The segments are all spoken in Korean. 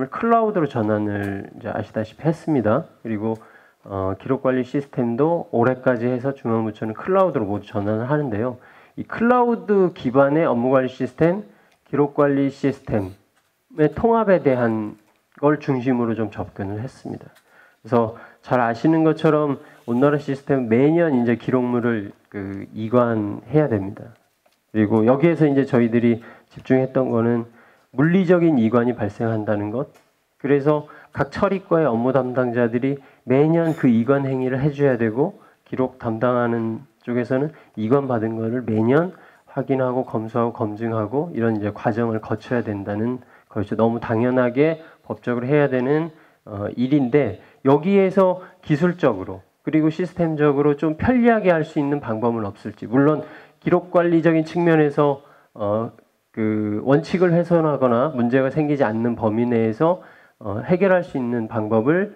클라우드로 전환을 이제 아시다시피 했습니다. 그리고 기록관리 시스템도 올해까지 해서 중앙부처는 클라우드로 모두 전환을 하는데요. 이 클라우드 기반의 업무관리 시스템, 기록관리 시스템의 통합에 대한 걸 중심으로 좀 접근을 했습니다. 그래서 잘 아시는 것처럼 온나라 시스템 매년 이제 기록물을 이관해야 됩니다. 그리고 여기에서 이제 저희들이 집중했던 거는 물리적인 이관이 발생한다는 것. 그래서 각 처리과의 업무 담당자들이 매년 그 이관 행위를 해줘야 되고, 기록 담당하는 쪽에서는 이관 받은 거를 매년 확인하고 검수하고 검증하고 이런 이제 과정을 거쳐야 된다는 것이 너무 당연하게 법적으로 해야 되는 일인데, 여기에서 기술적으로 그리고 시스템적으로 좀 편리하게 할 수 있는 방법은 없을지. 물론 기록 관리적인 측면에서 그 원칙을 훼손하거나 문제가 생기지 않는 범위 내에서 해결할 수 있는 방법을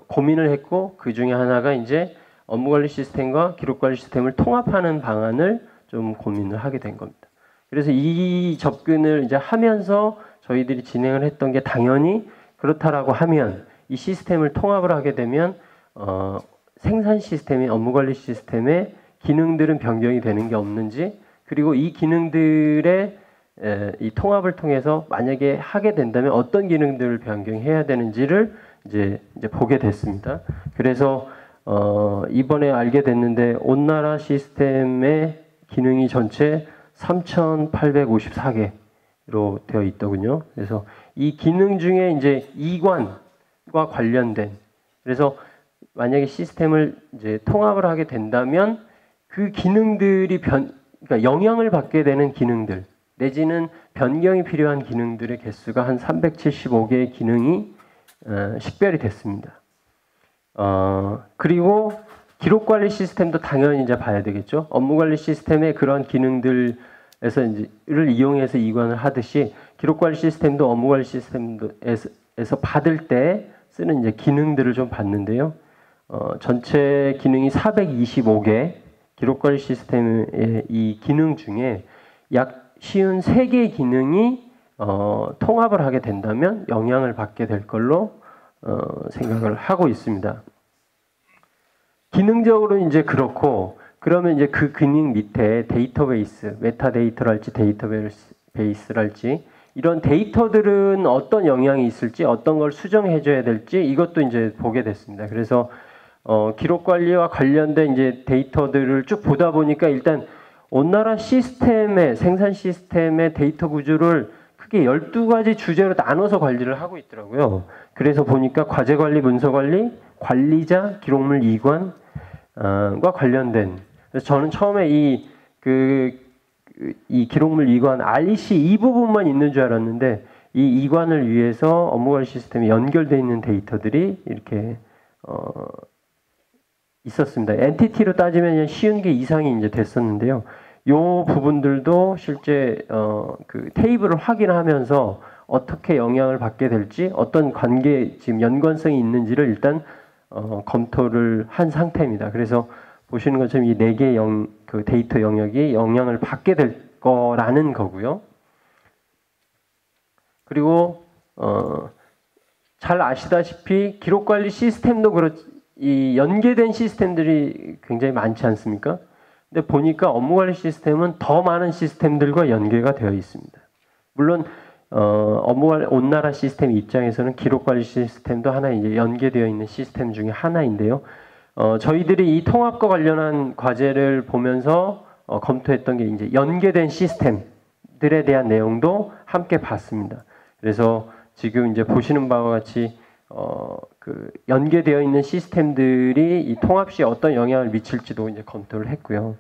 고민을 했고, 그 중에 하나가 이제 업무관리 시스템과 기록관리 시스템을 통합하는 방안을 좀 고민을 하게 된 겁니다. 그래서 이 접근을 이제 하면서 저희들이 진행을 했던 게, 당연히 그렇다라고 하면 이 시스템을 통합을 하게 되면 생산 시스템이 업무관리 시스템의 기능들은 변경이 되는 게 없는지, 그리고 이 기능들의 이 통합을 통해서 만약에 하게 된다면 어떤 기능들을 변경해야 되는지를 이제 보게 됐습니다. 그래서 이번에 알게 됐는데, 온나라 시스템의 기능이 전체 3,854개로 되어 있더군요. 그래서 이 기능 중에 이제 이관과 관련된, 그래서 만약에 시스템을 이제 통합을 하게 된다면 그 기능들이 그러니까 영향을 받게 되는 기능들, 내지는 변경이 필요한 기능들의 개수가 한 375개의 기능이 식별이 됐습니다. 그리고 기록관리 시스템도 당연히 이제 봐야 되겠죠. 업무관리 시스템의 그런 기능들에서 를 이용해서 이관을 하듯이, 기록관리 시스템도 업무관리 시스템에서 받을 때 쓰는 이제 기능들을 좀 봤는데요. 전체 기능이 425개, 기록관리 시스템의 이 기능 중에 약 53개의 기능이 통합을 하게 된다면 영향을 받게 될 걸로 생각을 하고 있습니다. 기능적으로 이제 그렇고, 그러면 이제 그 기능 밑에 데이터베이스, 메타데이터랄지 데이터베이스랄지 이런 데이터들은 어떤 영향이 있을지, 어떤 걸 수정해 줘야 될지, 이것도 이제 보게 됐습니다. 그래서 기록 관리와 관련된 이제 데이터들을 쭉 보다 보니까, 일단 온나라 시스템의 생산 시스템의 데이터 구조를 크게 12가지 주제로 나눠서 관리를 하고 있더라고요. 그래서 보니까 과제 관리, 문서 관리, 관리자, 기록물 이관과 관련된, 그래서 저는 처음에 이 기록물 이관 RC 이 부분만 있는 줄 알았는데, 이 이관을 위해서 업무관리 시스템에 연결되어 있는 데이터들이 이렇게 있었습니다. 엔티티로 따지면 쉬운 게 이상이 이제 됐었는데요. 요 부분들도 실제 그 테이블을 확인하면서 어떻게 영향을 받게 될지, 어떤 관계 지금 연관성이 있는지를 일단 검토를 한 상태입니다. 그래서 보시는 것처럼 이 4개의 그 데이터 영역이 영향을 받게 될 거라는 거고요. 그리고 잘 아시다시피 기록관리 시스템도 이 연계된 시스템들이 굉장히 많지 않습니까? 근데 보니까 업무관리 시스템은 더 많은 시스템들과 연계가 되어 있습니다. 물론 온나라 시스템 입장에서는 기록관리 시스템도 하나 이제 연계되어 있는 시스템 중에 하나인데요. 저희들이 이 통합과 관련한 과제를 보면서 검토했던 게 이제 연계된 시스템들에 대한 내용도 함께 봤습니다. 그래서 지금 이제 보시는 바와 같이 그 연계되어 있는 시스템들이 이 통합 시에 어떤 영향을 미칠지도 이제 검토를 했고요.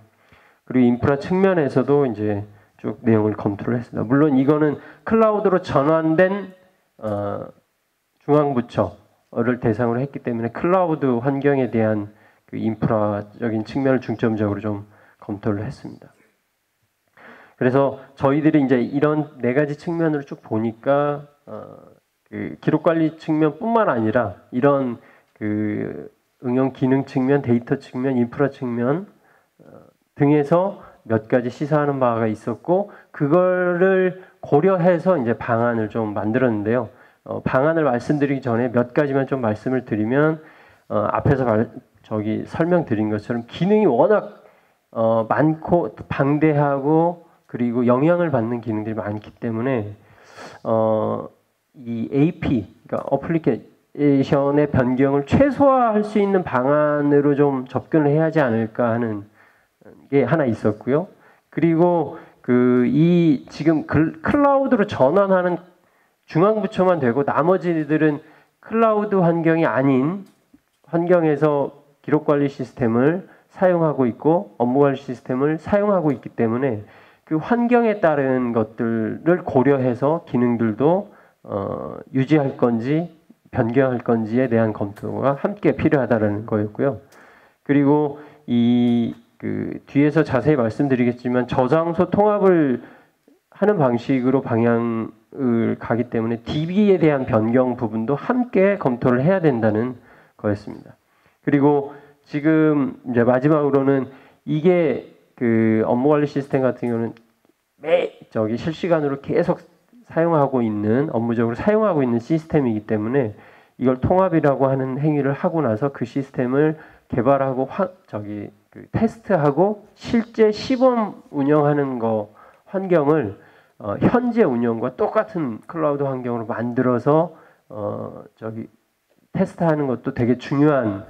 그리고 인프라 측면에서도 이제 쭉 내용을 검토를 했습니다. 물론 이거는 클라우드로 전환된 중앙부처를 대상으로 했기 때문에 클라우드 환경에 대한 그 인프라적인 측면을 중점적으로 좀 검토를 했습니다. 그래서 저희들이 이제 이런 4가지 측면을 쭉 보니까 그 기록관리 측면뿐만 아니라 이런 그 응용 기능 측면, 데이터 측면, 인프라 측면 등에서 몇 가지 시사하는 바가 있었고, 그거를 고려해서 이제 방안을 좀 만들었는데요. 방안을 말씀드리기 전에 몇 가지만 좀 말씀을 드리면 앞에서 설명드린 것처럼 기능이 워낙 많고 방대하고 그리고 영향을 받는 기능들이 많기 때문에 이 AP, 그러니까 어플리케이션의 변경을 최소화할 수 있는 방안으로 좀 접근을 해야 하지 않을까 하는 게 하나 있었고요. 그리고 이 지금 클라우드로 전환하는 중앙부처만 되고 나머지들은 클라우드 환경이 아닌 환경에서 기록관리 시스템을 사용하고 있고 업무관리 시스템을 사용하고 있기 때문에 그 환경에 따른 것들을 고려해서 기능들도 유지할 건지 변경할 건지에 대한 검토가 함께 필요하다는 거였고요. 그리고 뒤에서 자세히 말씀드리겠지만 저장소 통합을 하는 방식으로 방향을 가기 때문에 DB에 대한 변경 부분도 함께 검토를 해야 된다는 거였습니다. 그리고 지금 이제 마지막으로는 이게 업무관리 시스템 같은 경우는 실시간으로 계속 사용하고 있는 업무적으로 사용하고 있는 시스템이기 때문에 이걸 통합이라고 하는 행위를 하고 나서 그 시스템을 개발하고 테스트하고 실제 시범 운영하는 환경을 현재 운영과 똑같은 클라우드 환경으로 만들어서 테스트하는 것도 되게 중요한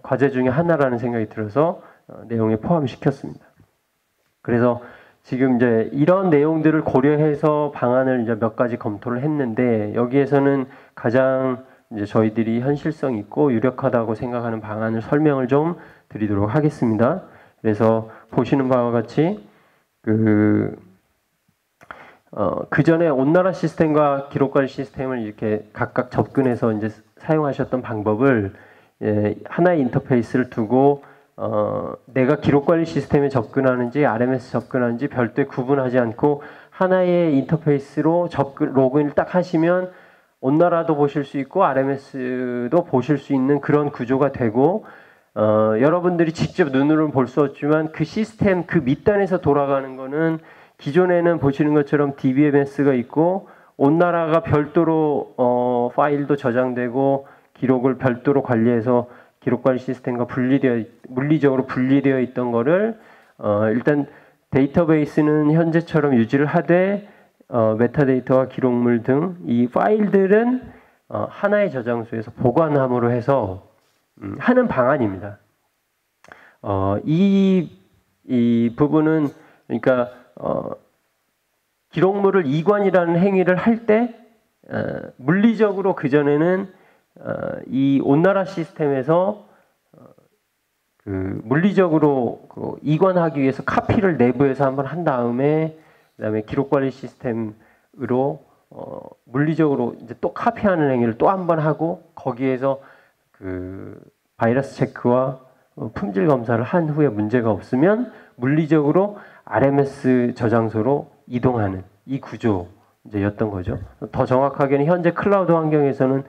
과제 중에 하나라는 생각이 들어서 내용에 포함시켰습니다. 그래서 지금 이제 이런 내용들을 고려해서 방안을 이제 몇 가지 검토를 했는데 여기에서는 가장 이제 저희들이 현실성 있고 유력하다고 생각하는 방안을 설명을 좀 드리도록 하겠습니다. 그래서 보시는 바와 같이 그 전에 온나라 시스템과 기록관리 시스템을 이렇게 각각 접근해서 이제 사용하셨던 방법을 하나의 인터페이스를 두고 내가 기록관리 시스템에 접근하는지 RMS 접근하는지 별도에 구분하지 않고 하나의 인터페이스로 로그인을 딱 하시면 온나라도 보실 수 있고 RMS도 보실 수 있는 그런 구조가 되고 여러분들이 직접 눈으로는 볼 수 없지만 그 시스템 그 밑단에서 돌아가는 거는 기존에는 보시는 것처럼 DBMS가 있고 온나라가 별도로 파일도 저장되고 기록을 별도로 관리해서 기록관리 시스템과 물리적으로 분리되어 있던 거를 일단 데이터베이스는 현재처럼 유지를 하되 메타데이터와 기록물 등 이 파일들은 하나의 저장소에서 보관함으로 해서 하는 방안입니다. 이 부분은 그러니까 기록물을 이관이라는 행위를 할 때 물리적으로 그 전에는 이 온나라 시스템에서 물리적으로 이관하기 위해서 카피를 내부에서 한번 한 다음에 그다음에 기록관리 시스템으로 물리적으로 이제 또 카피하는 행위를 또 한 번 하고 거기에서 바이러스 체크와 품질 검사를 한 후에 문제가 없으면 물리적으로 RMS 저장소로 이동하는 이 구조였던 거죠. 더 정확하게는 현재 클라우드 환경에서는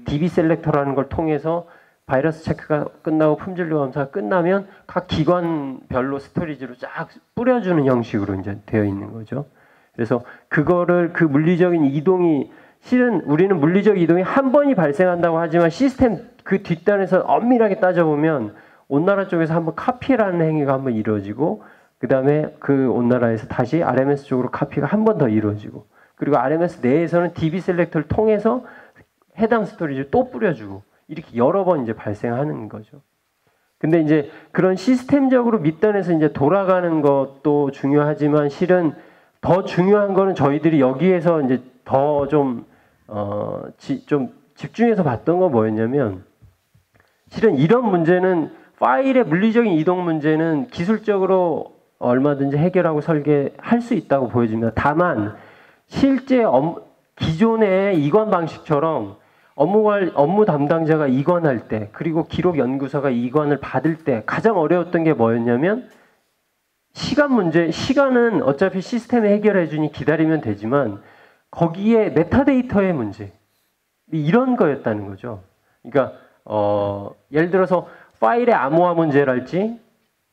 DB 셀렉터라는 걸 통해서 바이러스 체크가 끝나고 품질 검사가 끝나면 각 기관별로 스토리지로 쫙 뿌려주는 형식으로 이제 되어 있는 거죠. 그래서 그거를 물리적인 이동이 실은 우리는 물리적 이동이 한 번이 발생한다고 하지만 시스템 그 뒷단에서 엄밀하게 따져보면 온나라 쪽에서 한번 카피라는 행위가 한번 이루어지고 그 다음에 그 온나라에서 다시 RMS 쪽으로 카피가 한 번 더 이루어지고 그리고 RMS 내에서는 DB 셀렉터를 통해서 해당 스토리지를 또 뿌려주고 이렇게 여러 번 이제 발생하는 거죠. 근데 이제 그런 시스템적으로 밑단에서 이제 돌아가는 것도 중요하지만 실은 더 중요한 거는 저희들이 여기에서 이제 더 좀 집중해서 봤던 건 뭐였냐면 실은 이런 문제는 파일의 물리적인 이동 문제는 기술적으로 얼마든지 해결하고 설계할 수 있다고 보여집니다. 다만 실제 기존의 이관 방식처럼 업무 담당자가 이관할 때 그리고 기록 연구사가 이관을 받을 때 가장 어려웠던 게 뭐였냐면 시간 문제. 시간은 어차피 시스템이 해결해 주니 기다리면 되지만 거기에 메타데이터의 문제 이런 거였다는 거죠. 그러니까 예를 들어서 파일의 암호화 문제랄지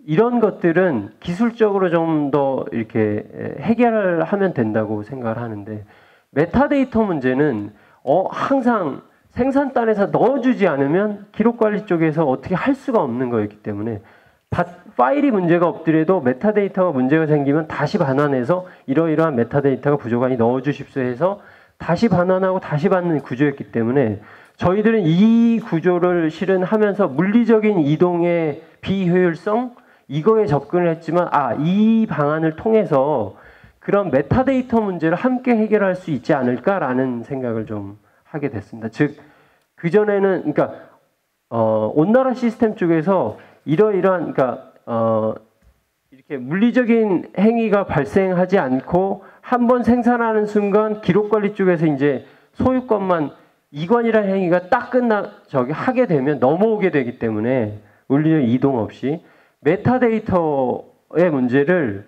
이런 것들은 기술적으로 좀 더 이렇게 해결을 하면 된다고 생각을 하는데 메타데이터 문제는 항상 생산단에서 넣어주지 않으면 기록관리 쪽에서 어떻게 할 수가 없는 거였기 때문에 파일이 문제가 없더라도 메타데이터가 문제가 생기면 다시 반환해서 이러이러한 메타데이터가 부족하니 넣어주십시오 해서 다시 반환하고 다시 받는 구조였기 때문에 저희들은 이 구조를 실은 하면서 물리적인 이동의 비효율성 이거에 접근을 했지만 이 방안을 통해서 그런 메타데이터 문제를 함께 해결할 수 있지 않을까라는 생각을 좀 하게 됐습니다. 즉 그전에는 그러니까 온나라 시스템 쪽에서 이러이러한 그러니까 이렇게 물리적인 행위가 발생하지 않고 한번 생산하는 순간 기록관리 쪽에서 이제 소유권만 이관이라는 행위가 딱 하게 되면 넘어오게 되기 때문에 물리적 이동 없이 메타데이터의 문제를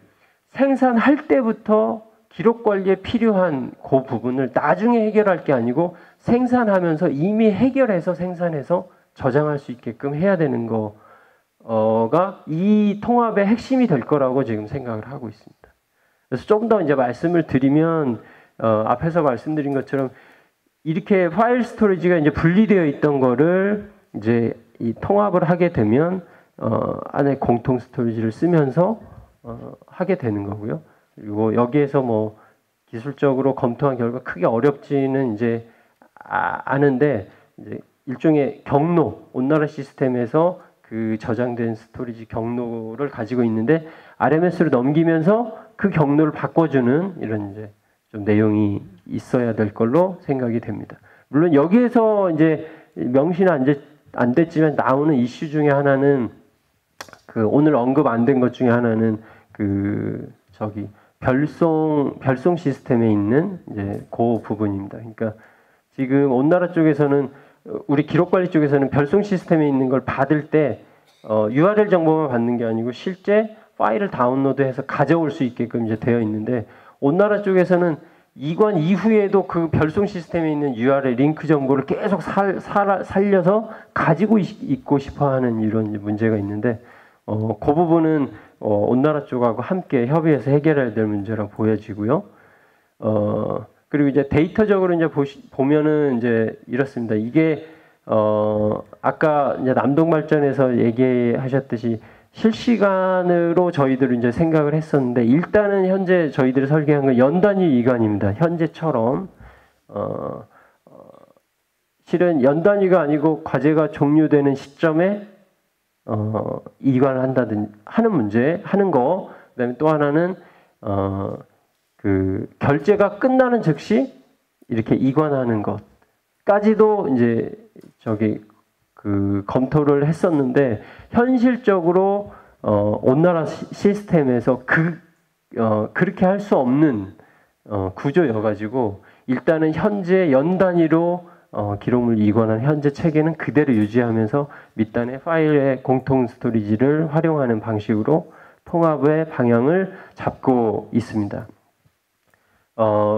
생산할 때부터 기록관리에 필요한 그 부분을 나중에 해결할 게 아니고 생산하면서 이미 해결해서 생산해서 저장할 수 있게끔 해야 되는 거가 이 통합의 핵심이 될 거라고 지금 생각을 하고 있습니다. 그래서 좀 더 이제 말씀을 드리면 앞에서 말씀드린 것처럼 이렇게 파일 스토리지가 이제 분리되어 있던 거를 이제 이 통합을 하게 되면 안에 공통 스토리지를 쓰면서 하게 되는 거고요. 그리고 여기에서 뭐 기술적으로 검토한 결과 크게 어렵지는 이제 않은데 이제 일종의 경로, 온나라 시스템에서 그 저장된 스토리지 경로를 가지고 있는데 RMS로 넘기면서 그 경로를 바꿔주는 이런 이제 좀 내용이 있어야 될 걸로 생각이 됩니다. 물론 여기에서 이제 명시는 안 됐지만 나오는 이슈 중에 하나는 그 오늘 언급 안 된 것 중에 하나는 그 별송 시스템에 있는 이제 그 부분입니다. 그러니까 지금 온나라 쪽에서는 우리 기록관리 쪽에서는 별송 시스템에 있는 걸 받을 때 URL 정보만 받는 게 아니고 실제 파일을 다운로드해서 가져올 수 있게끔 이제 되어 있는데 온나라 쪽에서는 이관 이후에도 그 별송 시스템에 있는 URL 링크 정보를 계속 살려서 가지고 있고 싶어하는 이런 문제가 있는데 그 부분은 온나라 쪽하고 함께 협의해서 해결해야 될 문제라고 보여지고요. 그리고 이제 데이터적으로 이제 보면은 이제 이렇습니다. 이게 아까 이제 남동발전에서 얘기하셨듯이 실시간으로 저희들은 이제 생각을 했었는데 일단은 현재 저희들이 설계한 건 연단위 이관입니다. 현재처럼 실은 연단위가 아니고 과제가 종료되는 시점에 이관을 하는 문제 하는 거. 그다음에 또 하나는 그 결제가 끝나는 즉시 이렇게 이관하는 것까지도 이제 그 검토를 했었는데 현실적으로 온나라 시스템에서 그렇게 할 수 없는 구조여가지고 일단은 현재 연 단위로 기록물 이관한 현재 체계는 그대로 유지하면서 밑단의 파일의 공통 스토리지를 활용하는 방식으로 통합의 방향을 잡고 있습니다.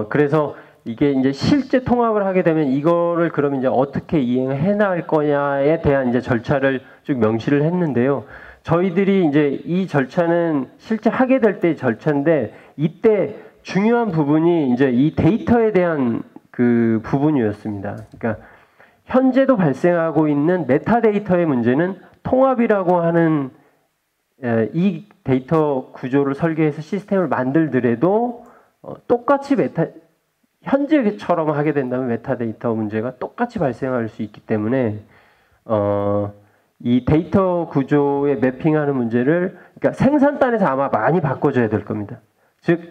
그래서 이게 이제 실제 통합을 하게 되면 이거를 그러면 이제 어떻게 이행해 나갈 거냐에 대한 이제 절차를 쭉 명시를 했는데요. 저희들이 이제 이 절차는 실제 하게 될 때의 절차인데 이때 중요한 부분이 이제 이 데이터에 대한 그 부분이었습니다. 그러니까 현재도 발생하고 있는 메타데이터의 문제는 통합이라고 하는 이 데이터 구조를 설계해서 시스템을 만들더라도 똑같이 현재처럼 하게 된다면 메타데이터 문제가 똑같이 발생할 수 있기 때문에 이 데이터 구조에 매핑하는 문제를 그러니까 생산단에서 아마 많이 바꿔줘야 될 겁니다. 즉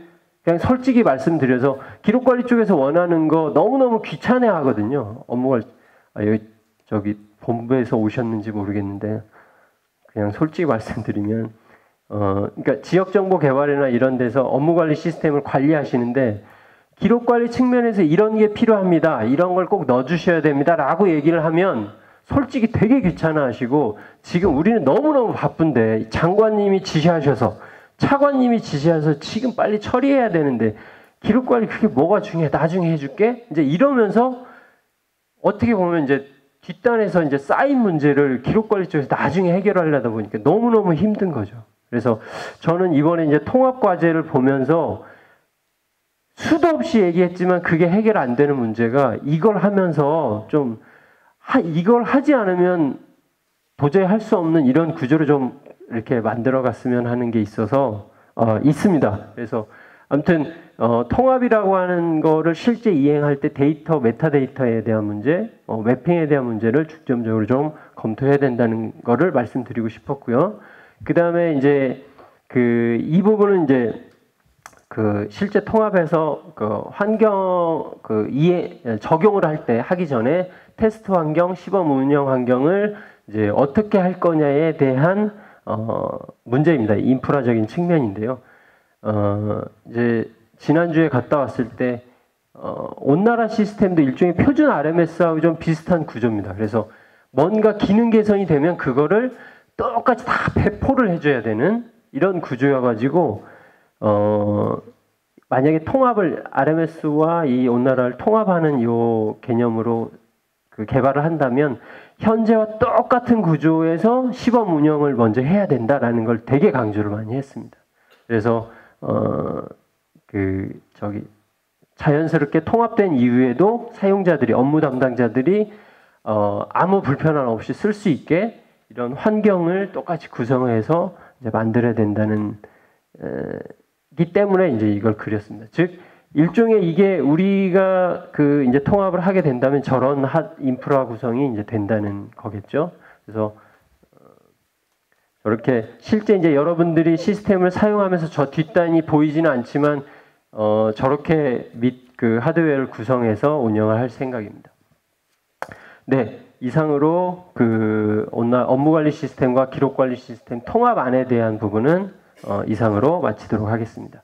그냥 솔직히 말씀드려서 기록관리 쪽에서 원하는 거 너무너무 귀찮아 하거든요. 업무가 여기 본부에서 오셨는지 모르겠는데 그냥 솔직히 말씀드리면 그러니까 지역정보 개발이나 이런 데서 업무관리 시스템을 관리하시는데 기록관리 측면에서 이런 게 필요합니다. 이런 걸 꼭 넣어주셔야 됩니다. 라고 얘기를 하면 솔직히 되게 귀찮아 하시고 지금 우리는 너무너무 바쁜데 장관님이 지시하셔서 차관님이 지시해서 지금 빨리 처리해야 되는데 기록관리 그게 뭐가 중요해? 나중에 해줄게? 이제 이러면서 어떻게 보면 이제 뒷단에서 이제 쌓인 문제를 기록관리 쪽에서 나중에 해결하려다 보니까 너무너무 힘든 거죠. 그래서 저는 이번에 이제 통합과제를 보면서 수도 없이 얘기했지만 그게 해결 안 되는 문제가 이걸 하면서 좀 이걸 하지 않으면 도저히 할 수 없는 이런 구조를 좀 이렇게 만들어 갔으면 하는 게 있어서 있습니다. 그래서 아무튼 통합이라고 하는 거를 실제 이행할 때 데이터, 메타데이터에 대한 문제, 매핑에 대한 문제를 중점적으로 좀 검토해야 된다는 거를 말씀드리고 싶었고요. 그 다음에 이제 이 부분은 이제 실제 통합에서 환경 적용을 할 때 하기 전에 테스트 환경, 시범 운영 환경을 이제 어떻게 할 거냐에 대한 문제입니다. 인프라적인 측면인데요. 이제 지난주에 갔다 왔을 때 온나라 시스템도 일종의 표준 RMS하고 좀 비슷한 구조입니다. 그래서 뭔가 기능 개선이 되면 그거를 똑같이 다 배포를 해줘야 되는 이런 구조여가지고 만약에 통합을 RMS와 이 온나라를 통합하는 이 개념으로 개발을 한다면 현재와 똑같은 구조에서 시범 운영을 먼저 해야 된다라는 걸 되게 강조를 많이 했습니다. 그래서 자연스럽게 통합된 이후에도 사용자들이 업무 담당자들이 아무 불편함 없이 쓸 수 있게 이런 환경을 똑같이 구성해서 이제 만들어야 된다는 기 때문에 이제 이걸 그렸습니다. 즉 일종의 이게 우리가 이제 통합을 하게 된다면 저런 인프라 구성이 이제 된다는 거겠죠. 그래서 저렇게 실제 이제 여러분들이 시스템을 사용하면서 저 뒷단이 보이지는 않지만 저렇게 하드웨어를 구성해서 운영을 할 생각입니다. 네, 이상으로 업무관리 시스템과 기록관리 시스템 통합안에 대한 부분은 이상으로 마치도록 하겠습니다.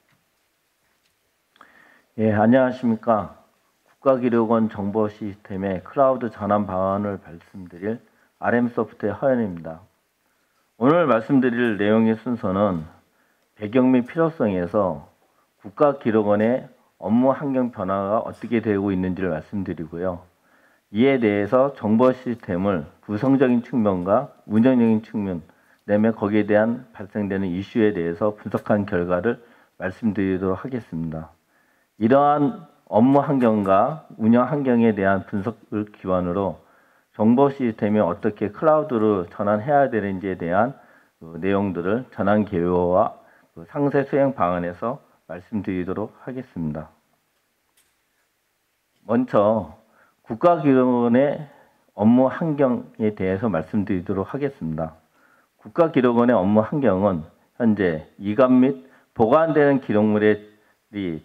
예, 안녕하십니까. 국가기록원 정보시스템의 클라우드 전환 방안을 말씀드릴 RM소프트의 허연입니다. 오늘 말씀드릴 내용의 순서는 배경 및 필요성에서 국가기록원의 업무 환경 변화가 어떻게 되고 있는지를 말씀드리고요. 이에 대해서 정보 시스템을 구성적인 측면과 운영적인 측면, 그다음에 거기에 대한 발생되는 이슈에 대해서 분석한 결과를 말씀드리도록 하겠습니다. 이러한 업무 환경과 운영 환경에 대한 분석을 기반으로 정보 시스템이 어떻게 클라우드로 전환해야 되는지에 대한 내용들을 전환 계획과 상세 수행 방안에서 말씀드리도록 하겠습니다. 먼저 국가기록원의 업무 환경에 대해서 말씀드리도록 하겠습니다. 국가기록원의 업무 환경은 현재 이관 및 보관되는 기록물이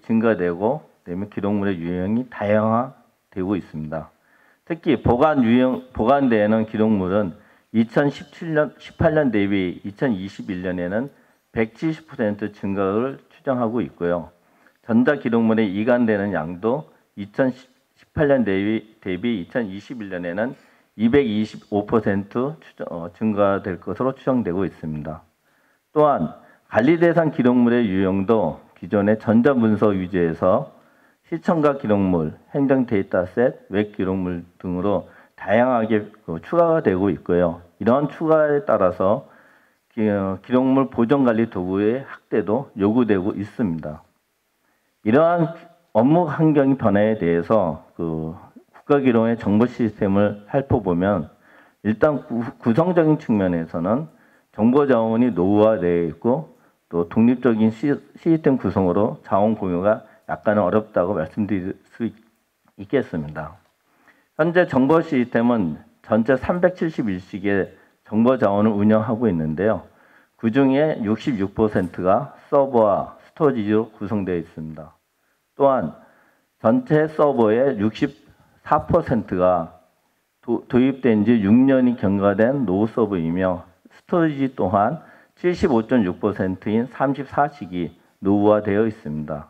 증가되고 그다음에 기록물의 유형이 다양화되고 있습니다. 특히 보관되는 기록물은 2018년 대비 2021년에는 170% 증가를 추정하고 있고요. 전자기록물의 이관되는 양도 2018년 대비 2021년에는 225% 증가될 것으로 추정되고 있습니다. 또한 관리대상 기록물의 유형도 기존의 전자문서 위주에서 시청각 기록물, 행정 데이터셋, 웹 기록물 등으로 다양하게 추가가 되고 있고요. 이러한 추가에 따라서 기록물 보존관리 도구의 확대도 요구되고 있습니다. 이러한 업무 환경 변화에 대해서 국가기록원의 정보 시스템을 살펴보면 일단 구성적인 측면에서는 정보 자원이 노후화되어 있고 또 독립적인 시스템 구성으로 자원 공유가 약간은 어렵다고 말씀드릴 수 있겠습니다. 현재 정보 시스템은 전체 371식의 정보 자원을 운영하고 있는데요. 그 중에 66%가 서버와 스토리지로 구성되어 있습니다. 또한 전체 서버의 64%가 도입된 지 6년이 경과된 노후 서버이며 스토리지 또한 75.6%인 34식이 노후화되어 있습니다.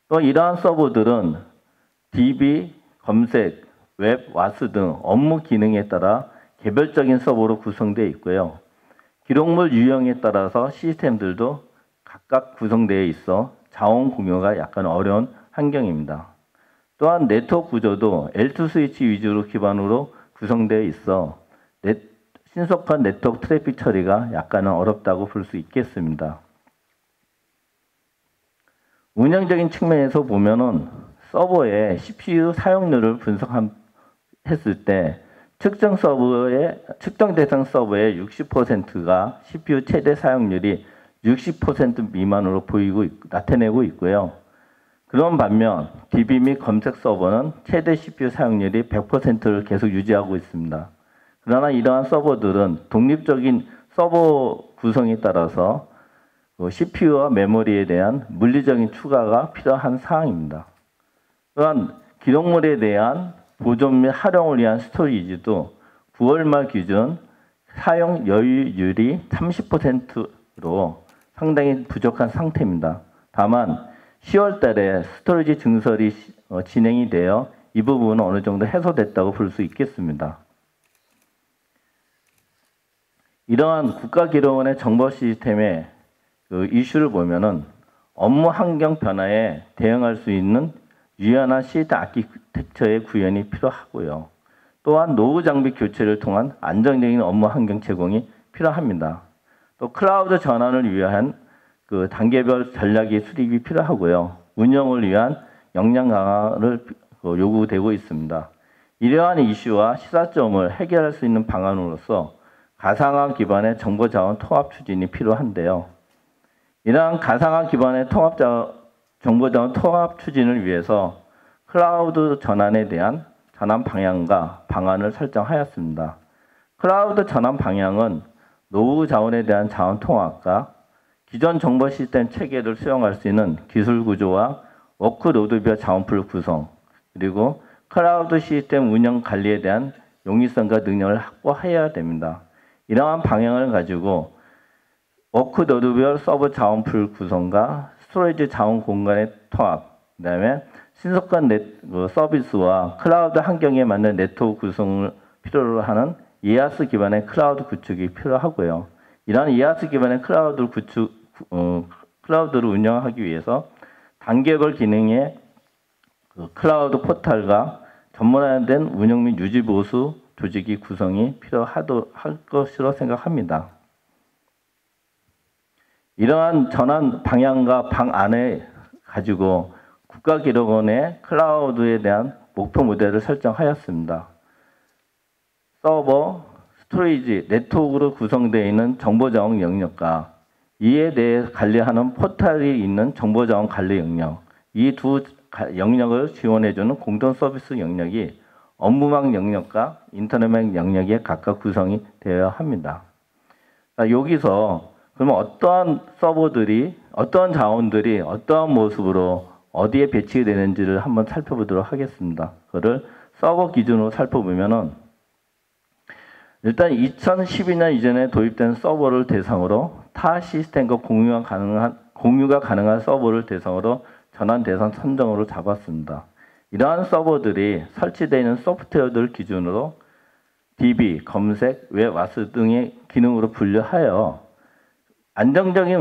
또 이러한 서버들은 DB, 검색, 웹, 와스 등 업무 기능에 따라 개별적인 서버로 구성되어 있고요. 기록물 유형에 따라서 시스템들도 각각 구성되어 있어 자원 공유가 약간 어려운 환경입니다. 또한 네트워크 구조도 L2 스위치 위주로 기반으로 구성되어 있어 신속한 네트워크 트래픽 처리가 약간은 어렵다고 볼 수 있겠습니다. 운영적인 측면에서 보면은 서버의 CPU 사용률을 분석했을 때 측정 대상 서버의 60%가 CPU 최대 사용률이 60% 미만으로 나타내고 있고요. 그런 반면 DB 및 검색 서버는 최대 CPU 사용률이 100%를 계속 유지하고 있습니다. 그러나 이러한 서버들은 독립적인 서버 구성에 따라서 CPU와 메모리에 대한 물리적인 추가가 필요한 사항입니다. 또한 기록물에 대한 보존 및 활용을 위한 스토리지도 9월 말 기준 사용 여유율이 30%로 상당히 부족한 상태입니다. 다만 10월 달에 스토리지 증설이 진행이 되어 이 부분은 어느 정도 해소됐다고 볼 수 있겠습니다. 이러한 국가기록원의 정보 시스템의 이슈를 보면은 업무 환경 변화에 대응할 수 있는 유연한 시스템 아키텍처의 구현이 필요하고요. 또한 노후 장비 교체를 통한 안정적인 업무 환경 제공이 필요합니다. 또 클라우드 전환을 위한 단계별 전략의 수립이 필요하고요. 운영을 위한 역량 강화를 요구되고 있습니다. 이러한 이슈와 시사점을 해결할 수 있는 방안으로서 가상화 기반의 정보자원 통합 추진이 필요한데요. 이러한 가상화 기반의 정보자원 통합 추진을 위해서 클라우드 전환에 대한 전환 방향과 방안을 설정하였습니다. 클라우드 전환 방향은 노후 자원에 대한 자원 통합과 기존 정보 시스템 체계를 수용할 수 있는 기술 구조와 워크로드별 자원풀 구성, 그리고 클라우드 시스템 운영 관리에 대한 용이성과 능력을 확보해야 됩니다. 이러한 방향을 가지고 워크로드별 서버 자원풀 구성과 스토리지 자원 공간의 통합, 그 다음에 신속한 서비스와 클라우드 환경에 맞는 네트워크 구성을 필요로 하는 이아스 기반의 클라우드 구축이 필요하고요. 이러한 이아스 기반의 클라우드를 운영하기 위해서 단계별 기능의 클라우드 포탈과 전문화된 운영 및 유지 보수 조직이 구성이 필요할 것으로 생각합니다. 이러한 전환 방향과 방안을 가지고 국가기록원의 클라우드에 대한 목표 모델을 설정하였습니다. 서버, 스토리지, 네트워크로 구성되어 있는 정보자원 영역과 이에 대해 관리하는 포탈이 있는 정보자원 관리 영역, 이 두 영역을 지원해주는 공동 서비스 영역이 업무망 영역과 인터넷망 영역에 각각 구성이 되어야 합니다. 여기서 그러면 어떠한 서버들이, 어떠한 자원들이 어떠한 모습으로 어디에 배치되는지를 한번 살펴보도록 하겠습니다. 그거를 서버 기준으로 살펴보면은 일단 2012년 이전에 도입된 서버를 대상으로 타 시스템과 공유가 가능한 서버를 대상으로 전환 대상 선정으로 잡았습니다. 이러한 서버들이 설치되어 있는 소프트웨어들 기준으로 DB, 검색, 웹, 와스 등의 기능으로 분류하여 안정적인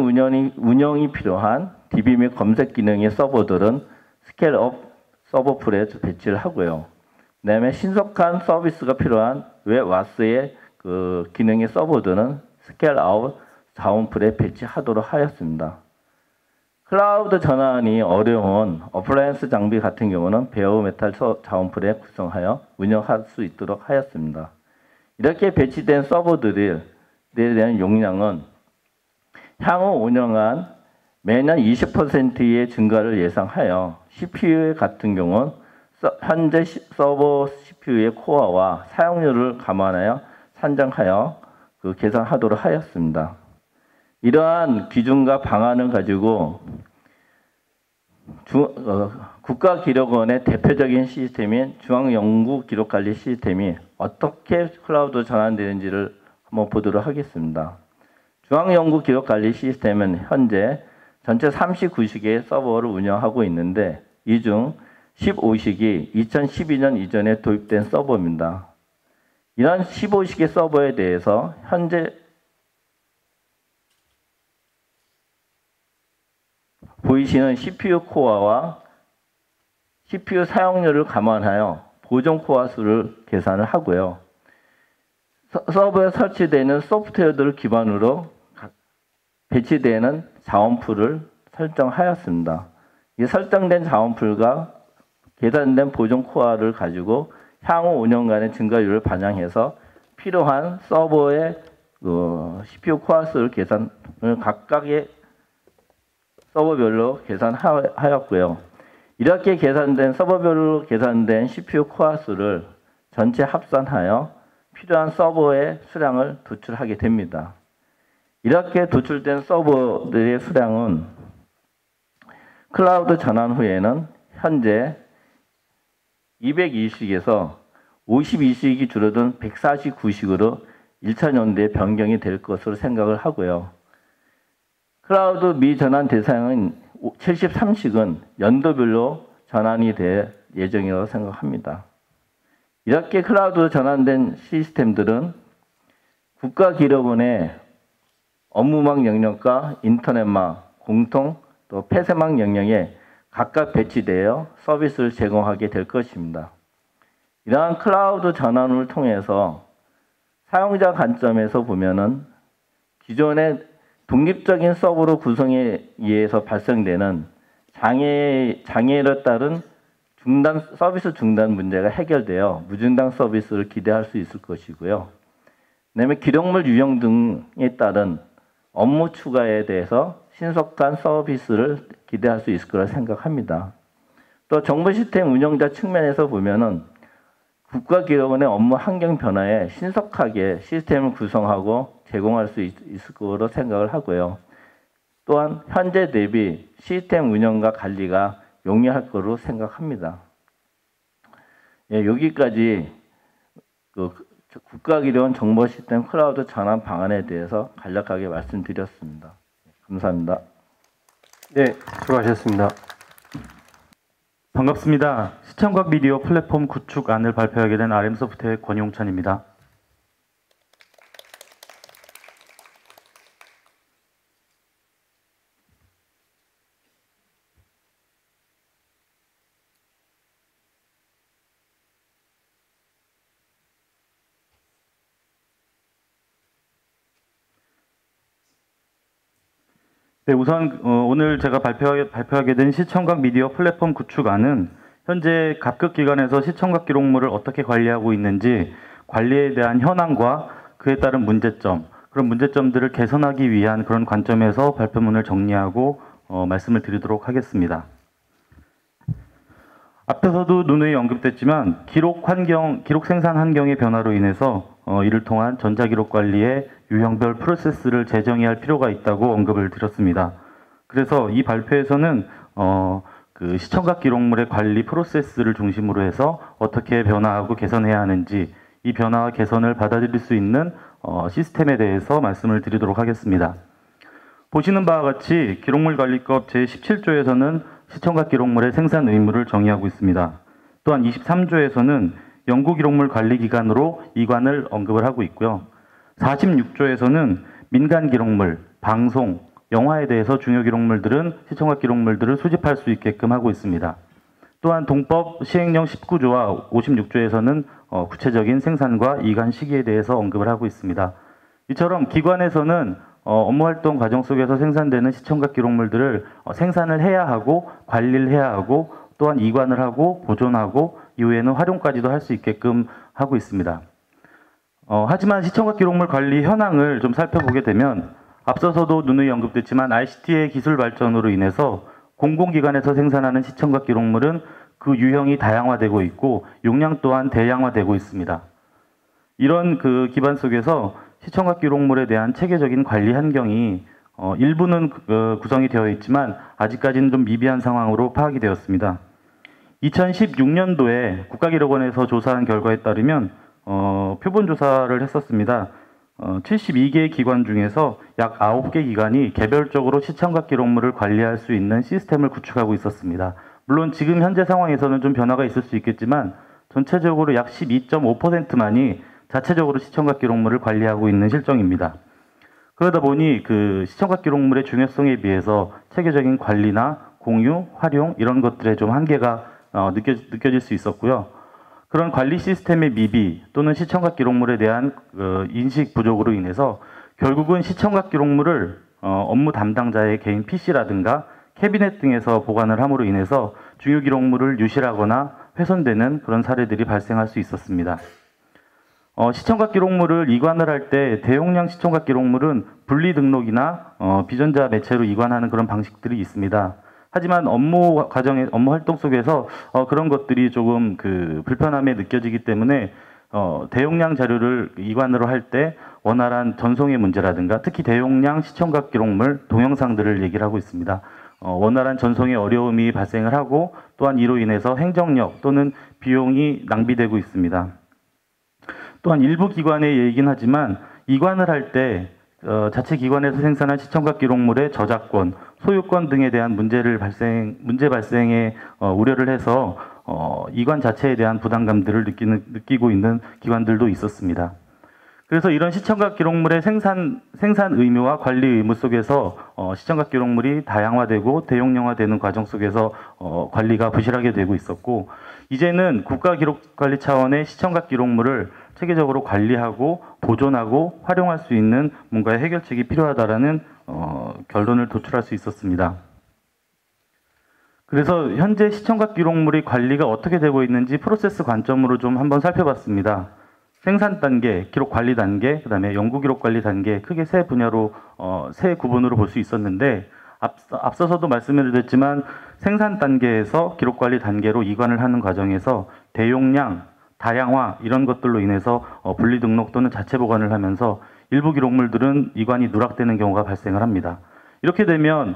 운영이 필요한 DB 및 검색 기능의 서버들은 스케일업 서버풀에 배치를 하고요. 그 다음에 신속한 서비스가 필요한 웹, 와스의 기능의 서버들은 스케일아웃 자원풀에 배치하도록 하였습니다. 클라우드 전환이 어려운 어플라이언스 장비 같은 경우는 베어메탈 자원풀에 구성하여 운영할 수 있도록 하였습니다. 이렇게 배치된 서버들에 대한 용량은 향후 5년간 매년 20%의 증가를 예상하여 CPU 같은 경우는 현재 서버 CPU의 코어와 사용률을 감안하여 산정하여 계산하도록 하였습니다. 이러한 기준과 방안을 가지고 국가기록원의 대표적인 시스템인 중앙연구기록관리 시스템이 어떻게 클라우드 전환되는지를 한번 보도록 하겠습니다. 중앙연구기록관리 시스템은 현재 전체 39식의 서버를 운영하고 있는데 이 중 15식이 2012년 이전에 도입된 서버입니다. 이런 15식의 서버에 대해서 현재 보이시는 CPU 코어와 CPU 사용률을 감안하여 보존 코어 수를 계산을 하고요. 서버에 설치되는 소프트웨어들을 기반으로 배치되는 자원풀을 설정하였습니다. 이 설정된 자원풀과 계산된 보존 코어를 가지고 향후 5년간의 증가율을 반영해서 필요한 서버의 CPU 코어 수를 계산을 각각의 서버별로 계산하였고요. 이렇게 계산된 서버별로 계산된 CPU 코어 수를 전체 합산하여 필요한 서버의 수량을 도출하게 됩니다. 이렇게 도출된 서버들의 수량은 클라우드 전환 후에는 현재 202식에서 52식이 줄어든 149식으로 1차년도에 변경이 될 것으로 생각을 하고요. 클라우드 미전환 대상은 73식은 연도별로 전환이 될 예정이라고 생각합니다. 이렇게 클라우드 전환된 시스템들은 국가기록원의 업무망 영역과 인터넷망, 공통 또 폐쇄망 영역에 각각 배치되어 서비스를 제공하게 될 것입니다. 이러한 클라우드 전환을 통해서 사용자 관점에서 보면은 기존의 독립적인 서버로 구성에 의해서 발생되는 장애에 따른 서비스 중단 문제가 해결되어 무중단 서비스를 기대할 수 있을 것이고요. 그다음에 기록물 유형 등에 따른 업무 추가에 대해서 신속한 서비스를 기대할 수 있을 거라 생각합니다. 또 정보 시스템 운영자 측면에서 보면은 국가기록원의 업무 환경 변화에 신속하게 시스템을 구성하고 제공할 수 있을 거로 생각을 하고요. 또한 현재 대비 시스템 운영과 관리가 용이할 거로 생각합니다. 예, 여기까지 국가기록원 정보 시스템 클라우드 전환 방안에 대해서 간략하게 말씀드렸습니다. 감사합니다. 네, 수고하셨습니다. 반갑습니다. 시청각 미디어 플랫폼 구축안을 발표하게 된 RM소프트의 권용찬입니다. 네, 우선 오늘 제가 발표하게 된 시청각 미디어 플랫폼 구축안은 현재 각급 기관에서 시청각 기록물을 어떻게 관리하고 있는지 관리에 대한 현황과 그에 따른 문제점, 그런 문제점들을 개선하기 위한 그런 관점에서 발표문을 정리하고 말씀을 드리도록 하겠습니다. 앞에서도 누누이 언급됐지만 기록 생산 환경의 변화로 인해서 이를 통한 전자기록 관리의 유형별 프로세스를 재정의할 필요가 있다고 언급을 드렸습니다. 그래서 이 발표에서는 그 시청각 기록물의 관리 프로세스를 중심으로 해서 어떻게 변화하고 개선해야 하는지 이 변화와 개선을 받아들일 수 있는 시스템에 대해서 말씀을 드리도록 하겠습니다. 보시는 바와 같이 기록물관리법 제17조에서는 시청각 기록물의 생산 의무를 정의하고 있습니다. 또한 23조에서는 연구기록물 관리기관으로 이관을 언급을 하고 있고요. 46조에서는 민간 기록물, 방송, 영화에 대해서 중요 기록물들은 시청각 기록물들을 수집할 수 있게끔 하고 있습니다. 또한 동법 시행령 19조와 56조에서는 구체적인 생산과 이관 시기에 대해서 언급을 하고 있습니다. 이처럼 기관에서는 업무활동 과정 속에서 생산되는 시청각 기록물들을 생산을 해야 하고 관리를 해야 하고 또한 이관을 하고 보존하고 이후에는 활용까지도 할 수 있게끔 하고 있습니다. 하지만 시청각 기록물 관리 현황을 좀 살펴보게 되면 앞서서도 누누이 언급됐지만 ICT의 기술 발전으로 인해서 공공기관에서 생산하는 시청각 기록물은 그 유형이 다양화되고 있고 용량 또한 대량화되고 있습니다. 이런 그 기반 속에서 시청각 기록물에 대한 체계적인 관리 환경이 일부는 구성이 되어 있지만 아직까지는 좀 미비한 상황으로 파악이 되었습니다. 2016년도에 국가기록원에서 조사한 결과에 따르면 표본 조사를 했었습니다. 72개 기관 중에서 약 9개 기관이 개별적으로 시청각 기록물을 관리할 수 있는 시스템을 구축하고 있었습니다. 물론 지금 현재 상황에서는 좀 변화가 있을 수 있겠지만 전체적으로 약 12.5%만이 자체적으로 시청각 기록물을 관리하고 있는 실정입니다. 그러다 보니 그 시청각 기록물의 중요성에 비해서 체계적인 관리나 공유, 활용 이런 것들의 좀 한계가 느껴질 수 있었고요. 그런 관리 시스템의 미비 또는 시청각 기록물에 대한 인식 부족으로 인해서 결국은 시청각 기록물을 업무 담당자의 개인 PC라든가 캐비넷 등에서 보관을 함으로 인해서 중요 기록물을 유실하거나 훼손되는 그런 사례들이 발생할 수 있었습니다. 시청각 기록물을 이관을 할 때 대용량 시청각 기록물은 분리 등록이나 비전자 매체로 이관하는 그런 방식들이 있습니다. 하지만 업무 활동 속에서 그런 것들이 조금 불편함에 느껴지기 때문에 대용량 자료를 이관으로 할 때 원활한 전송의 문제라든가 특히 대용량 시청각 기록물, 동영상들을 얘기를 하고 있습니다. 원활한 전송에 어려움이 발생을 하고 또한 이로 인해서 행정력 또는 비용이 낭비되고 있습니다. 또한 일부 기관의 얘기긴 하지만 이관을 할 때 자체 기관에서 생산한 시청각 기록물의 저작권, 소유권 등에 대한 문제 발생에 우려를 해서 이관 자체에 대한 부담감들을 느끼고 있는 기관들도 있었습니다. 그래서 이런 시청각 기록물의 생산 의무와 관리 의무 속에서 시청각 기록물이 다양화되고 대용량화되는 과정 속에서 관리가 부실하게 되고 있었고, 이제는 국가기록관리 차원의 시청각 기록물을 체계적으로 관리하고 보존하고 활용할 수 있는 뭔가의 해결책이 필요하다라는 결론을 도출할 수 있었습니다. 그래서 현재 시청각 기록물의 관리가 어떻게 되고 있는지 프로세스 관점으로 좀 한번 살펴봤습니다. 생산 단계, 기록 관리 단계, 그다음에 연구 기록 관리 단계, 크게 세 분야로 세 구분으로 볼 수 있었는데, 앞서서도 말씀을 드렸지만 생산 단계에서 기록 관리 단계로 이관을 하는 과정에서 대용량, 다양화 이런 것들로 인해서 분리 등록 또는 자체 보관을 하면서 일부 기록물들은 이관이 누락되는 경우가 발생을 합니다. 이렇게 되면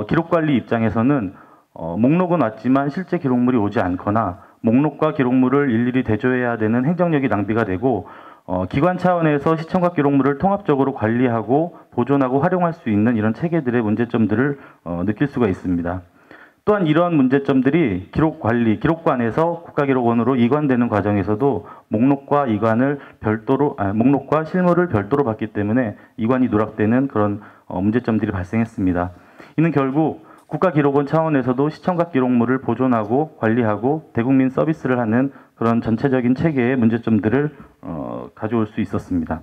기록 관리 입장에서는 목록은 왔지만 실제 기록물이 오지 않거나 목록과 기록물을 일일이 대조해야 되는 행정력이 낭비가 되고, 기관 차원에서 시청각 기록물을 통합적으로 관리하고 보존하고 활용할 수 있는 이런 체계들의 문제점들을 느낄 수가 있습니다. 또한 이러한 문제점들이 기록관에서 국가기록원으로 이관되는 과정에서도 목록과 목록과 실물을 별도로 받기 때문에 이관이 누락되는 그런 문제점들이 발생했습니다. 이는 결국 국가기록원 차원에서도 시청각 기록물을 보존하고 관리하고 대국민 서비스를 하는 그런 전체적인 체계의 문제점들을 가져올 수 있었습니다.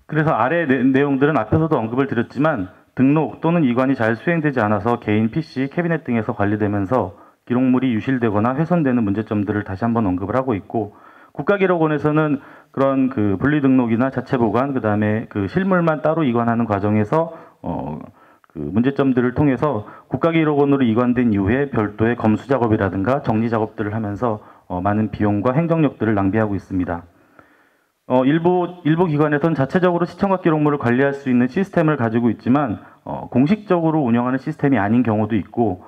그래서 아래 내용들은 앞에서도 언급을 드렸지만 등록 또는 이관이 잘 수행되지 않아서 개인 PC, 캐비넷 등에서 관리되면서 기록물이 유실되거나 훼손되는 문제점들을 다시 한번 언급을 하고 있고, 국가기록원에서는 그런 분리 등록이나 자체 보관, 그다음에 실물만 따로 이관하는 과정에서 문제점들을 통해서 국가기록원으로 이관된 이후에 별도의 검수 작업이라든가 정리 작업들을 하면서 많은 비용과 행정력들을 낭비하고 있습니다. 일부 기관에서는 자체적으로 시청각 기록물을 관리할 수 있는 시스템을 가지고 있지만 공식적으로 운영하는 시스템이 아닌 경우도 있고,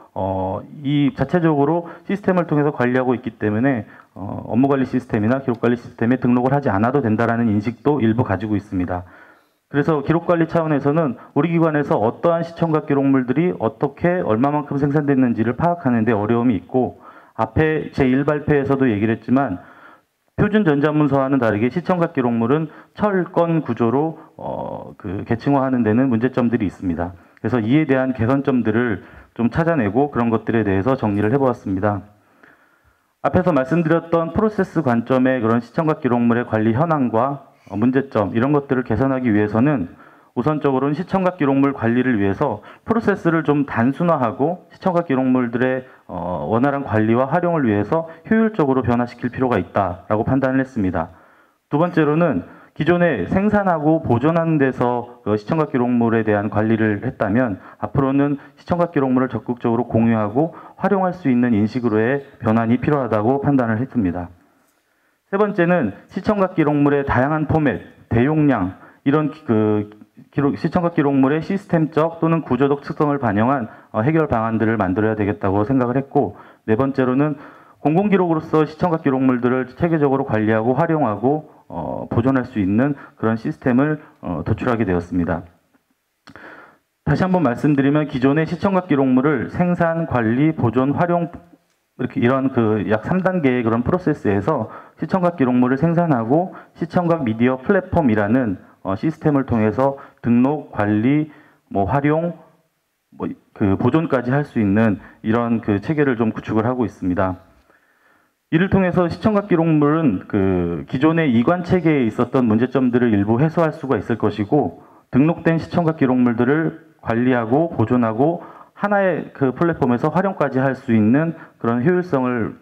이 자체적으로 시스템을 통해서 관리하고 있기 때문에 업무관리 시스템이나 기록관리 시스템에 등록을 하지 않아도 된다는 인식도 일부 가지고 있습니다. 그래서 기록관리 차원에서는 우리 기관에서 어떠한 시청각 기록물들이 어떻게 얼마만큼 생산됐는지를 파악하는 데 어려움이 있고, 앞에 제1발표에서도 얘기를 했지만 표준 전자문서와는 다르게 시청각 기록물은 철권 구조로 계층화하는 데는 문제점들이 있습니다. 그래서 이에 대한 개선점들을 좀 찾아내고 그런 것들에 대해서 정리를 해보았습니다. 앞에서 말씀드렸던 프로세스 관점의 그런 시청각 기록물의 관리 현황과 문제점 이런 것들을 개선하기 위해서는 우선적으로는 시청각 기록물 관리를 위해서 프로세스를 좀 단순화하고 시청각 기록물들의 원활한 관리와 활용을 위해서 효율적으로 변화시킬 필요가 있다라고 판단을 했습니다. 두 번째로는 기존에 생산하고 보존하는 데서 시청각 기록물에 대한 관리를 했다면 앞으로는 시청각 기록물을 적극적으로 공유하고 활용할 수 있는 인식으로의 변환이 필요하다고 판단을 했습니다. 세 번째는 시청각 기록물의 다양한 포맷, 대용량 이런 시청각 기록물의 시스템적 또는 구조적 특성을 반영한 해결 방안들을 만들어야 되겠다고 생각을 했고, 네 번째로는 공공기록으로서 시청각 기록물들을 체계적으로 관리하고 활용하고 보존할 수 있는 그런 시스템을 도출하게 되었습니다. 다시 한번 말씀드리면 기존의 시청각 기록물을 생산, 관리, 보존, 활용 이런 약 3단계의 그런 프로세스에서 시청각 기록물을 생산하고 시청각 미디어 플랫폼이라는 시스템을 통해서 등록, 관리, 활용, 보존까지 할 수 있는 이런 체계를 좀 구축을 하고 있습니다. 이를 통해서 시청각 기록물은 기존의 이관 체계에 있었던 문제점들을 일부 해소할 수가 있을 것이고, 등록된 시청각 기록물들을 관리하고 보존하고 하나의 그 플랫폼에서 활용까지 할 수 있는 그런 효율성을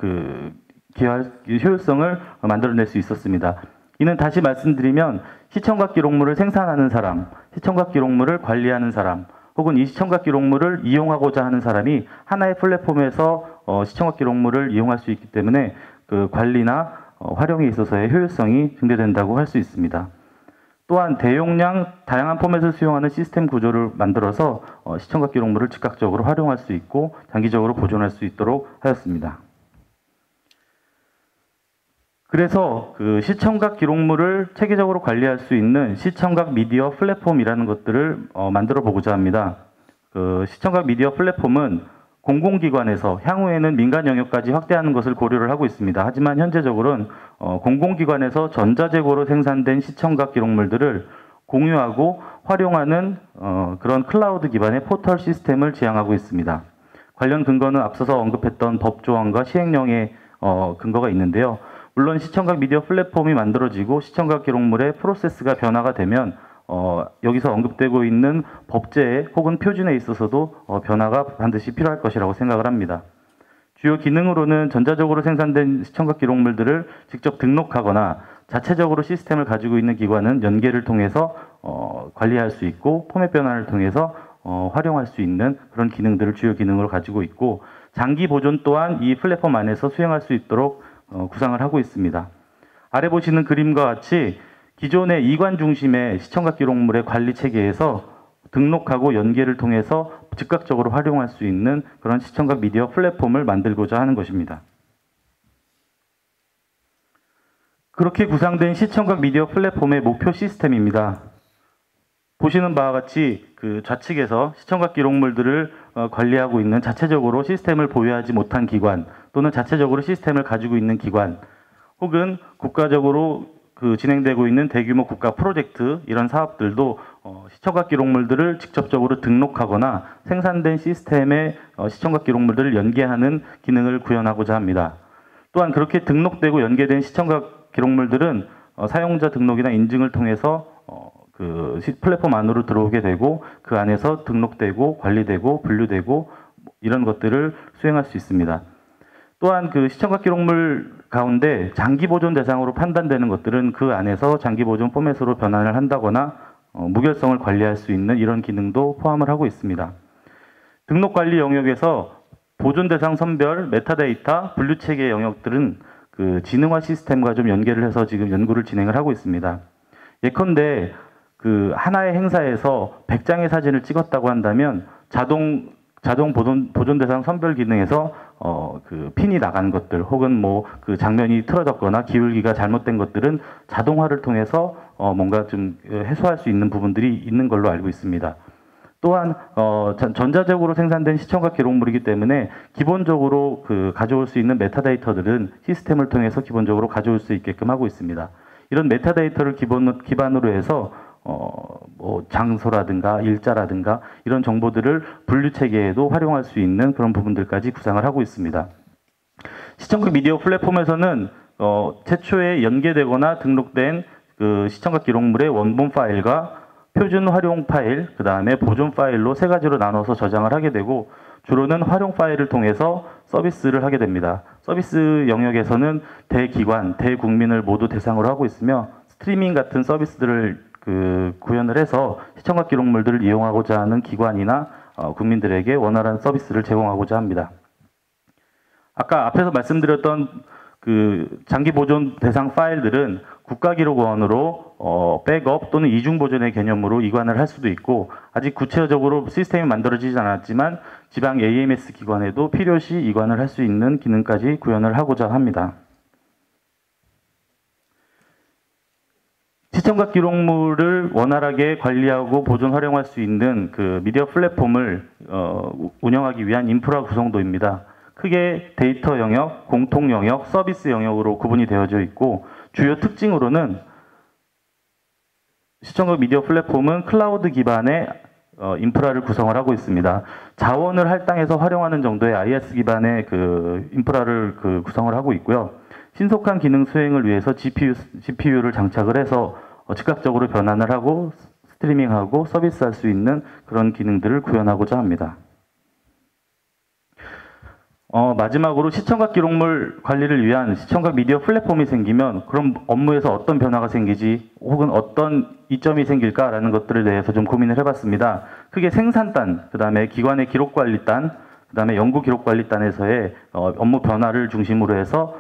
효율성을 만들어낼 수 있었습니다. 이는 다시 말씀드리면 시청각 기록물을 생산하는 사람, 시청각 기록물을 관리하는 사람, 혹은 이 시청각 기록물을 이용하고자 하는 사람이 하나의 플랫폼에서 시청각 기록물을 이용할 수 있기 때문에 그 관리나 활용에 있어서의 효율성이 증대된다고 할 수 있습니다. 또한 대용량 다양한 포맷을 수용하는 시스템 구조를 만들어서 시청각 기록물을 즉각적으로 활용할 수 있고 장기적으로 보존할 수 있도록 하였습니다. 그래서 그 시청각 기록물을 체계적으로 관리할 수 있는 시청각 미디어 플랫폼이라는 것들을 만들어 보고자 합니다. 그 시청각 미디어 플랫폼은 공공기관에서 향후에는 민간 영역까지 확대하는 것을 고려를 하고 있습니다. 하지만 현재적으로는 공공기관에서 전자재고로 생산된 시청각 기록물들을 공유하고 활용하는 그런 클라우드 기반의 포털 시스템을 지향하고 있습니다. 관련 근거는 앞서서 언급했던 법조항과 시행령의 근거가 있는데요. 물론 시청각 미디어 플랫폼이 만들어지고 시청각 기록물의 프로세스가 변화가 되면 여기서 언급되고 있는 법제에 혹은 표준에 있어서도 변화가 반드시 필요할 것이라고 생각을 합니다. 주요 기능으로는 전자적으로 생산된 시청각 기록물들을 직접 등록하거나 자체적으로 시스템을 가지고 있는 기관은 연계를 통해서 관리할 수 있고 포맷 변환을 통해서 활용할 수 있는 그런 기능들을 주요 기능으로 가지고 있고 장기 보존 또한 이 플랫폼 안에서 수행할 수 있도록 구상을 하고 있습니다. 아래 보시는 그림과 같이 기존의 이관 중심의 시청각 기록물의 관리 체계에서 등록하고 연계를 통해서 즉각적으로 활용할 수 있는 그런 시청각 미디어 플랫폼을 만들고자 하는 것입니다. 그렇게 구상된 시청각 미디어 플랫폼의 목표 시스템입니다. 보시는 바와 같이 그 좌측에서 시청각 기록물들을 관리하고 있는 자체적으로 시스템을 보유하지 못한 기관 또는 자체적으로 시스템을 가지고 있는 기관 혹은 국가적으로 그 진행되고 있는 대규모 국가 프로젝트 이런 사업들도 시청각 기록물들을 직접적으로 등록하거나 생산된 시스템에 시청각 기록물들을 연계하는 기능을 구현하고자 합니다. 또한 그렇게 등록되고 연계된 시청각 기록물들은 사용자 등록이나 인증을 통해서 그 플랫폼 안으로 들어오게 되고 그 안에서 등록되고 관리되고 분류되고 이런 것들을 수행할 수 있습니다. 또한 그 시청각 기록물 가운데 장기 보존 대상으로 판단되는 것들은 그 안에서 장기 보존 포맷으로 변환을 한다거나 무결성을 관리할 수 있는 이런 기능도 포함을 하고 있습니다. 등록 관리 영역에서 보존 대상 선별, 메타데이터, 분류 체계 영역들은 그 지능화 시스템과 좀 연계를 해서 지금 연구를 진행을 하고 있습니다. 예컨대 그 하나의 행사에서 100장의 사진을 찍었다고 한다면 자동 보존 대상 선별 기능에서 그 핀이 나간 것들 혹은 뭐 그 장면이 틀어졌거나 기울기가 잘못된 것들은 자동화를 통해서 뭔가 좀 해소할 수 있는 부분들이 있는 걸로 알고 있습니다. 또한 전자적으로 생산된 시청각 기록물이기 때문에 기본적으로 그 가져올 수 있는 메타데이터들은 시스템을 통해서 기본적으로 가져올 수 있게끔 하고 있습니다. 이런 메타데이터를 기반으로 해서 뭐 장소라든가 일자라든가 이런 정보들을 분류 체계에도 활용할 수 있는 그런 부분들까지 구상을 하고 있습니다. 시청각 미디어 플랫폼에서는 최초에 연계되거나 등록된 그 시청각 기록물의 원본 파일과 표준 활용 파일, 그 다음에 보존 파일로 세 가지로 나눠서 저장을 하게 되고 주로는 활용 파일을 통해서 서비스를 하게 됩니다. 서비스 영역에서는 대기관, 대국민을 모두 대상으로 하고 있으며 스트리밍 같은 서비스들을 그 구현을 해서 시청각 기록물들을 이용하고자 하는 기관이나 국민들에게 원활한 서비스를 제공하고자 합니다. 아까 앞에서 말씀드렸던 그 장기 보존 대상 파일들은 국가기록원으로 백업 또는 이중 보존의 개념으로 이관을 할 수도 있고 아직 구체적으로 시스템이 만들어지지 않았지만 지방 AMS 기관에도 필요시 이관을 할 수 있는 기능까지 구현을 하고자 합니다. 시청각 기록물을 원활하게 관리하고 보존 활용할 수 있는 그 미디어 플랫폼을 운영하기 위한 인프라 구성도입니다. 크게 데이터 영역, 공통 영역, 서비스 영역으로 구분이 되어져 있고 주요 특징으로는 시청각 미디어 플랫폼은 클라우드 기반의 인프라를 구성을 하고 있습니다. 자원을 할당해서 활용하는 정도의 IaaS 기반의 그 인프라를 구성을 하고 있고요. 신속한 기능 수행을 위해서 GPU를 장착을 해서 즉각적으로 변환을 하고 스트리밍하고 서비스할 수 있는 그런 기능들을 구현하고자 합니다. 마지막으로 시청각 기록물 관리를 위한 시청각 미디어 플랫폼이 생기면 그럼 업무에서 어떤 변화가 생기지 혹은 어떤 이점이 생길까라는 것들에 대해서 좀 고민을 해봤습니다. 크게 생산단, 그 다음에 기관의 기록관리단, 그 다음에 연구기록관리단에서의 업무 변화를 중심으로 해서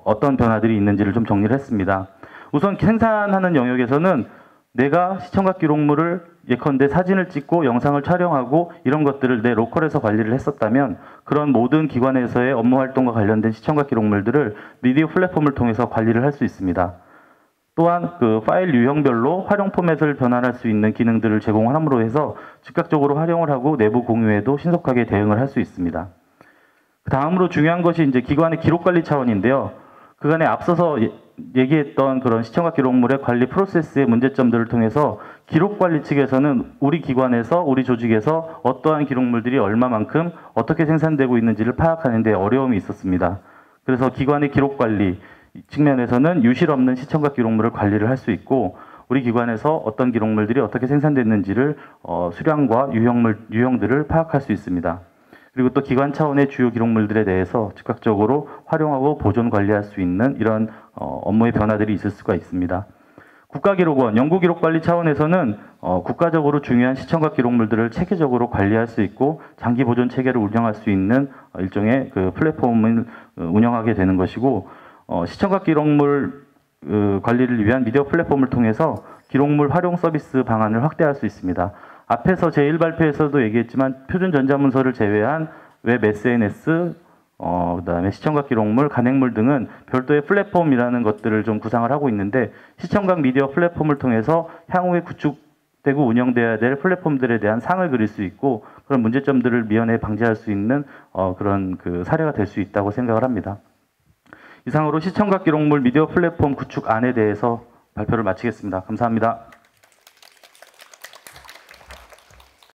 어떤 변화들이 있는지를 좀 정리를 했습니다. 우선 생산하는 영역에서는 내가 시청각 기록물을 예컨대 사진을 찍고 영상을 촬영하고 이런 것들을 내 로컬에서 관리를 했었다면 그런 모든 기관에서의 업무 활동과 관련된 시청각 기록물들을 미디어 플랫폼을 통해서 관리를 할 수 있습니다. 또한 그 파일 유형별로 활용 포맷을 변환할 수 있는 기능들을 제공함으로 해서 즉각적으로 활용을 하고 내부 공유에도 신속하게 대응을 할 수 있습니다. 다음으로 중요한 것이 이제 기관의 기록 관리 차원인데요. 그간에 앞서서 얘기했던 그런 시청각 기록물의 관리 프로세스의 문제점들을 통해서 기록 관리 측에서는 우리 기관에서 우리 조직에서 어떠한 기록물들이 얼마만큼 어떻게 생산되고 있는지를 파악하는 데 어려움이 있었습니다. 그래서 기관의 기록 관리 측면에서는 유실 없는 시청각 기록물을 관리를 할 수 있고 우리 기관에서 어떤 기록물들이 어떻게 생산됐는지를 수량과 유형들을 파악할 수 있습니다. 그리고 또 기관 차원의 주요 기록물들에 대해서 즉각적으로 활용하고 보존 관리할 수 있는 이런 업무의 변화들이 있을 수가 있습니다. 국가기록원, 연구기록관리 차원에서는 국가적으로 중요한 시청각 기록물들을 체계적으로 관리할 수 있고 장기 보존 체계를 운영할 수 있는 일종의 그 플랫폼을 운영하게 되는 것이고 시청각 기록물 관리를 위한 미디어 플랫폼을 통해서 기록물 활용 서비스 방안을 확대할 수 있습니다. 앞에서 제1발표에서도 얘기했지만 표준 전자문서를 제외한 웹 SNS, 그다음에 시청각 기록물, 간행물 등은 별도의 플랫폼이라는 것들을 좀 구상을 하고 있는데 시청각 미디어 플랫폼을 통해서 향후에 구축되고 운영돼야 될 플랫폼들에 대한 상을 그릴 수 있고 그런 문제점들을 미연에 방지할 수 있는 그런 그 사례가 될 수 있다고 생각을 합니다. 이상으로 시청각 기록물 미디어 플랫폼 구축안에 대해서 발표를 마치겠습니다. 감사합니다.